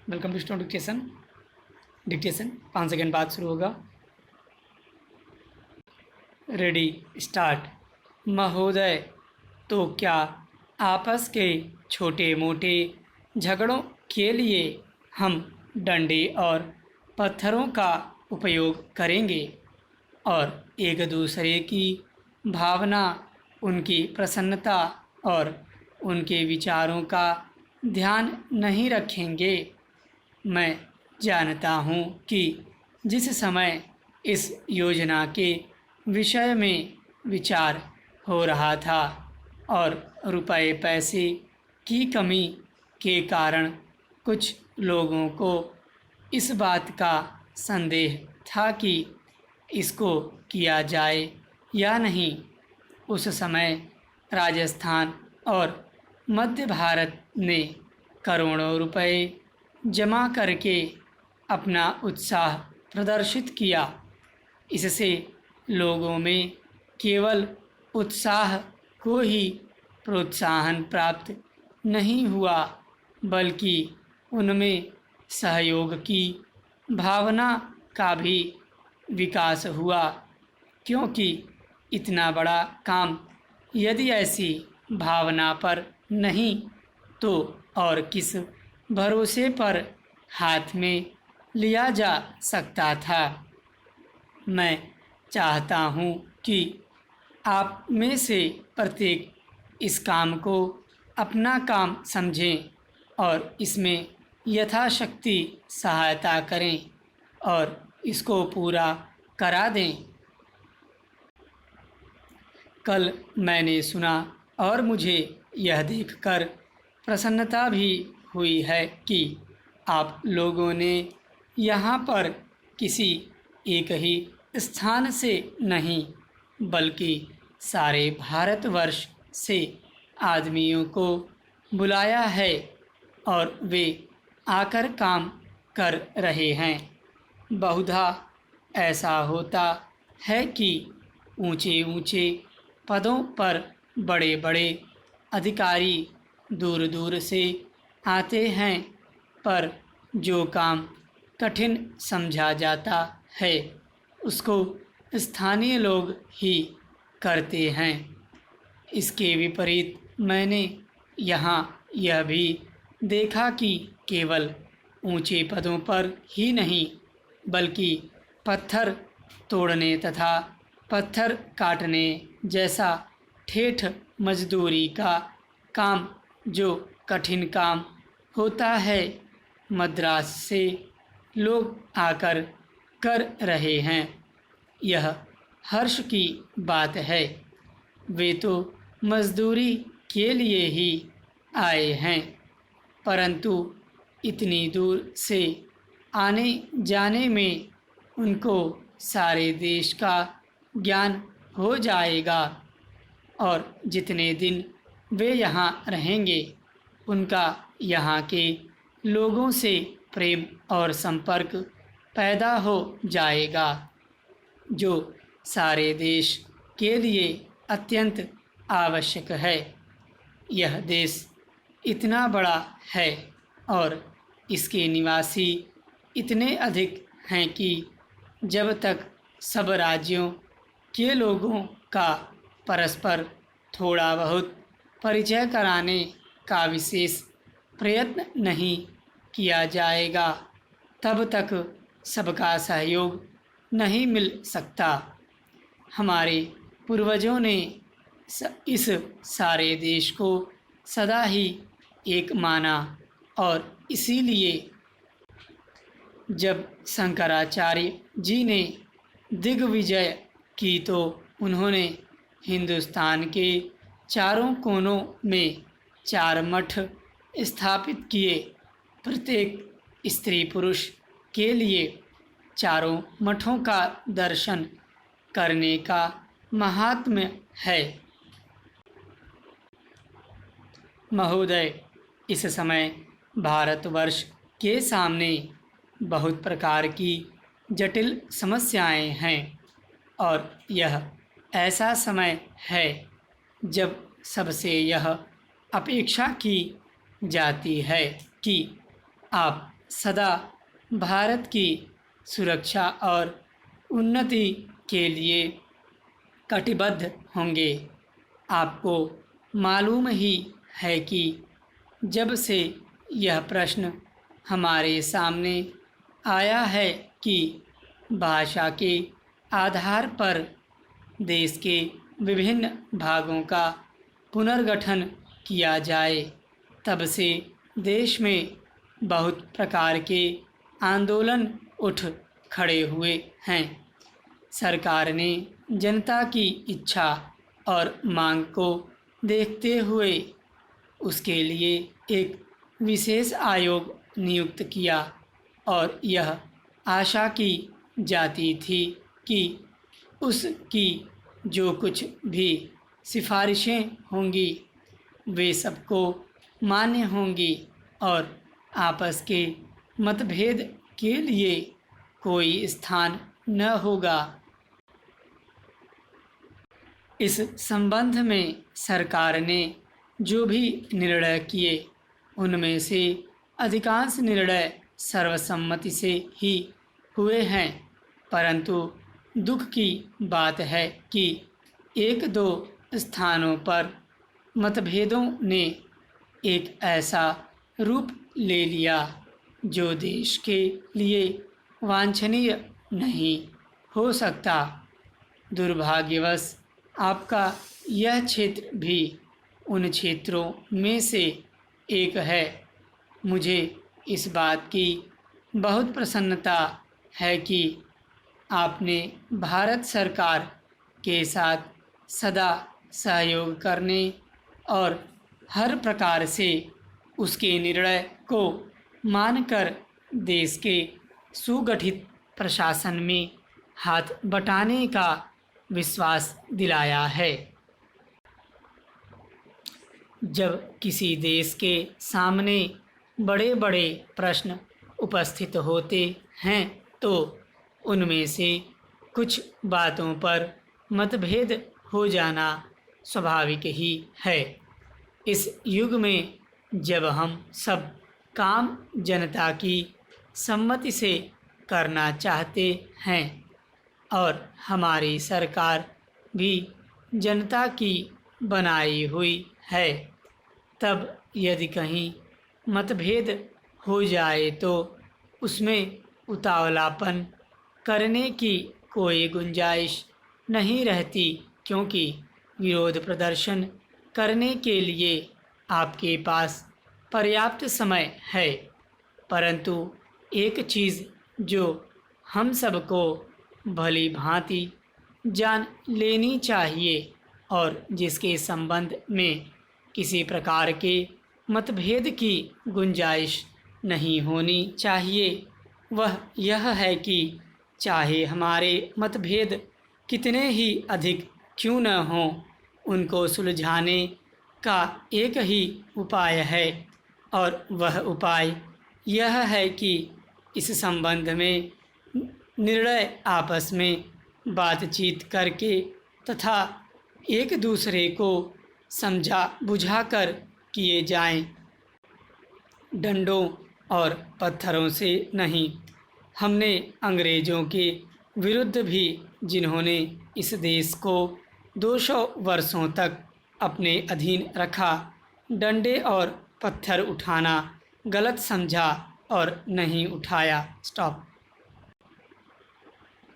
Welcome to stone dictation. Dictation 5 second बाद शुरू होगा। Ready start. महोदय, तो क्या आपस के छोटे मोटे झगड़ों के लिए हम डंडे और पत्थरों का उपयोग करेंगे और एक दूसरे की भावना, उनकी प्रसन्नता और उनके विचारों का ध्यान नहीं रखेंगे? मैं जानता हूँ कि जिस समय इस योजना के विषय में विचार हो रहा था और रुपए पैसे की कमी के कारण कुछ लोगों को इस बात का संदेह था कि इसको किया जाए या नहीं, उस समय राजस्थान और मध्य भारत ने करोड़ों रुपए जमा करके अपना उत्साह प्रदर्शित किया। इससे लोगों में केवल उत्साह को ही प्रोत्साहन प्राप्त नहीं हुआ, बल्कि उनमें सहयोग की भावना का भी विकास हुआ, क्योंकि इतना बड़ा काम यदि ऐसी भावना पर नहीं तो और किस भरोसे पर हाथ में लिया जा सकता था। मैं चाहता हूँ कि आप में से प्रत्येक इस काम को अपना काम समझें और इसमें यथाशक्ति सहायता करें और इसको पूरा करा दें। कल मैंने सुना और मुझे यह देखकर प्रसन्नता भी हुई है कि आप लोगों ने यहाँ पर किसी एक ही स्थान से नहीं, बल्कि सारे भारतवर्ष से आदमियों को बुलाया है और वे आकर काम कर रहे हैं। बहुधा ऐसा होता है कि ऊंचे ऊंचे पदों पर बड़े बड़े अधिकारी दूर दूर से आते हैं, पर जो काम कठिन समझा जाता है उसको स्थानीय लोग ही करते हैं। इसके विपरीत मैंने यहाँ यह भी देखा कि केवल ऊंचे पदों पर ही नहीं, बल्कि पत्थर तोड़ने तथा पत्थर काटने जैसा ठेठ मजदूरी का काम, जो कठिन काम होता है, मद्रास से लोग आकर कर रहे हैं। यह हर्ष की बात है। वे तो मजदूरी के लिए ही आए हैं, परंतु इतनी दूर से आने जाने में उनको सारे देश का ज्ञान हो जाएगा और जितने दिन वे यहाँ रहेंगे उनका यहाँ के लोगों से प्रेम और संपर्क पैदा हो जाएगा, जो सारे देश के लिए अत्यंत आवश्यक है। यह देश इतना बड़ा है और इसके निवासी इतने अधिक हैं कि जब तक सब राज्यों के लोगों का परस्पर थोड़ा बहुत परिचय कराने का विशेष प्रयत्न नहीं किया जाएगा, तब तक सबका सहयोग नहीं मिल सकता। हमारे पूर्वजों ने इस सारे देश को सदा ही एक माना और इसीलिए जब शंकराचार्य जी ने दिग्विजय की तो उन्होंने हिंदुस्तान के चारों कोनों में 4 मठ स्थापित किए। प्रत्येक स्त्री पुरुष के लिए चारों मठों का दर्शन करने का महात्म्य है। महोदय, इस समय भारतवर्ष के सामने बहुत प्रकार की जटिल समस्याएं हैं और यह ऐसा समय है जब सबसे यह अपेक्षा की जाती है कि आप सदा भारत की सुरक्षा और उन्नति के लिए कटिबद्ध होंगे। आपको मालूम ही है कि जब से यह प्रश्न हमारे सामने आया है कि भाषा के आधार पर देश के विभिन्न भागों का पुनर्गठन किया जाए, तब से देश में बहुत प्रकार के आंदोलन उठ खड़े हुए हैं। सरकार ने जनता की इच्छा और मांग को देखते हुए उसके लिए एक विशेष आयोग नियुक्त किया और यह आशा की जाती थी कि उसकी जो कुछ भी सिफारिशें होंगी वे सबको मान्य होंगी और आपस के मतभेद के लिए कोई स्थान न होगा। इस संबंध में सरकार ने जो भी निर्णय किए उनमें से अधिकांश निर्णय सर्वसम्मति से ही हुए हैं, परंतु दुख की बात है कि एक दो स्थानों पर मतभेदों ने एक ऐसा रूप ले लिया जो देश के लिए वांछनीय नहीं हो सकता। दुर्भाग्यवश आपका यह क्षेत्र भी उन क्षेत्रों में से एक है। मुझे इस बात की बहुत प्रसन्नता है कि आपने भारत सरकार के साथ सदा सहयोग करने और हर प्रकार से उसके निर्णय को मानकर देश के सुगठित प्रशासन में हाथ बटाने का विश्वास दिलाया है। जब किसी देश के सामने बड़े बड़े प्रश्न उपस्थित होते हैं तो उनमें से कुछ बातों पर मतभेद हो जाना स्वाभाविक ही है। इस युग में जब हम सब काम जनता की सम्मति से करना चाहते हैं और हमारी सरकार भी जनता की बनाई हुई है, तब यदि कहीं मतभेद हो जाए तो उसमें उतावलापन करने की कोई गुंजाइश नहीं रहती, क्योंकि विरोध प्रदर्शन करने के लिए आपके पास पर्याप्त समय है। परंतु एक चीज़ जो हम सबको भली भांति जान लेनी चाहिए और जिसके संबंध में किसी प्रकार के मतभेद की गुंजाइश नहीं होनी चाहिए, वह यह है कि चाहे हमारे मतभेद कितने ही अधिक क्यों न हों, उनको सुलझाने का एक ही उपाय है और वह उपाय यह है कि इस संबंध में निर्णय आपस में बातचीत करके तथा एक दूसरे को समझा बुझाकर किए जाएं, डंडों और पत्थरों से नहीं। हमने अंग्रेज़ों के विरुद्ध भी, जिन्होंने इस देश को 200 वर्षों तक अपने अधीन रखा, डंडे और पत्थर उठाना गलत समझा और नहीं उठाया। स्टॉप।